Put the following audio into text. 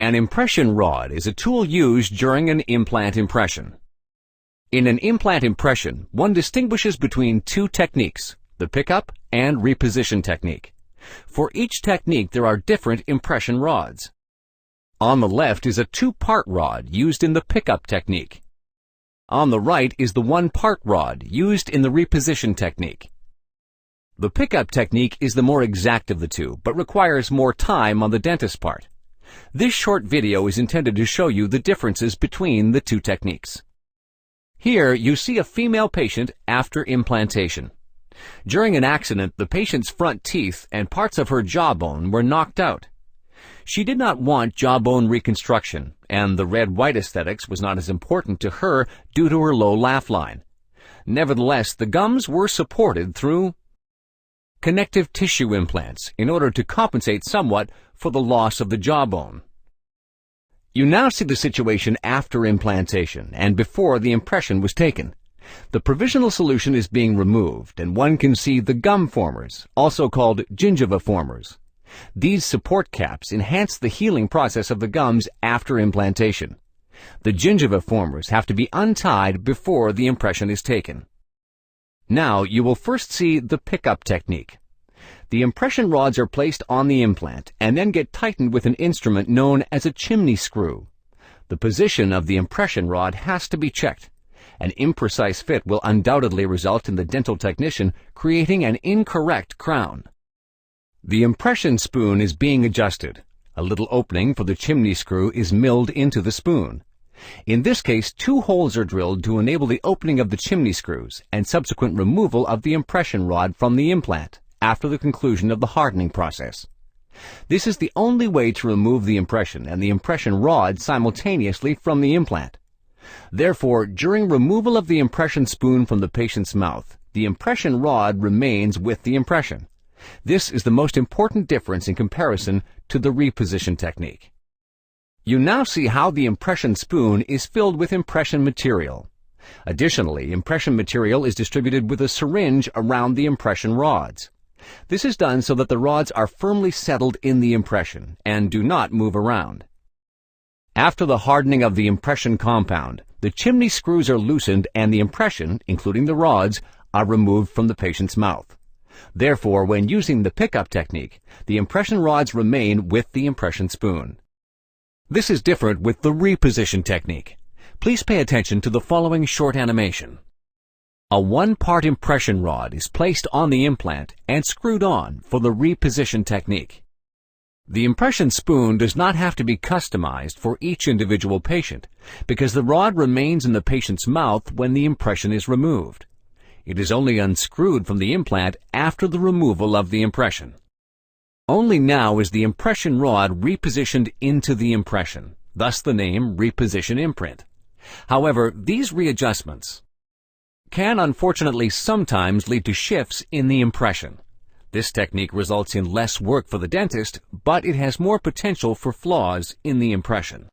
An impression rod is a tool used during an implant impression. In an implant impression, one distinguishes between two techniques, the pickup and reposition technique. For each technique, there are different impression rods. On the left is a two-part rod used in the pickup technique. On the right is the one-part rod used in the reposition technique. The pickup technique is the more exact of the two, but requires more time on the dentist's part. This short video is intended to show you the differences between the two techniques. Here you see a female patient after implantation. During an accident, the patient's front teeth and parts of her jawbone were knocked out. She did not want jawbone reconstruction, and the red-white aesthetics was not as important to her due to her low laugh line. Nevertheless, the gums were supported through connective tissue implants in order to compensate somewhat for the loss of the jawbone. You now see the situation after implantation and before the impression was taken. The provisional solution is being removed, and one can see the gum formers, also called gingiva formers. These support caps enhance the healing process of the gums after implantation. The gingiva formers have to be untied before the impression is taken. Now you will first see the pickup technique. The impression rods are placed on the implant and then get tightened with an instrument known as a chimney screw. The position of the impression rod has to be checked. An imprecise fit will undoubtedly result in the dental technician creating an incorrect crown. The impression spoon is being adjusted. A little opening for the chimney screw is milled into the spoon. In this case, two holes are drilled to enable the opening of the chimney screws and subsequent removal of the impression rod from the implant after the conclusion of the hardening process. This is the only way to remove the impression and the impression rod simultaneously from the implant. Therefore, during removal of the impression spoon from the patient's mouth, the impression rod remains with the impression. This is the most important difference in comparison to the reposition technique. You now see how the impression spoon is filled with impression material. Additionally, impression material is distributed with a syringe around the impression rods. This is done so that the rods are firmly settled in the impression and do not move around. After the hardening of the impression compound, the chimney screws are loosened and the impression, including the rods, are removed from the patient's mouth. Therefore, when using the pickup technique, the impression rods remain with the impression spoon. This is different with the reposition technique. Please pay attention to the following short animation. A one-part impression rod is placed on the implant and screwed on for the reposition technique. The impression spoon does not have to be customized for each individual patient because the rod remains in the patient's mouth when the impression is removed. It is only unscrewed from the implant after the removal of the impression. Only now is the impression rod repositioned into the impression, thus the name Reposition Imprint. However, these readjustments can unfortunately sometimes lead to shifts in the impression. This technique results in less work for the dentist, but it has more potential for flaws in the impression.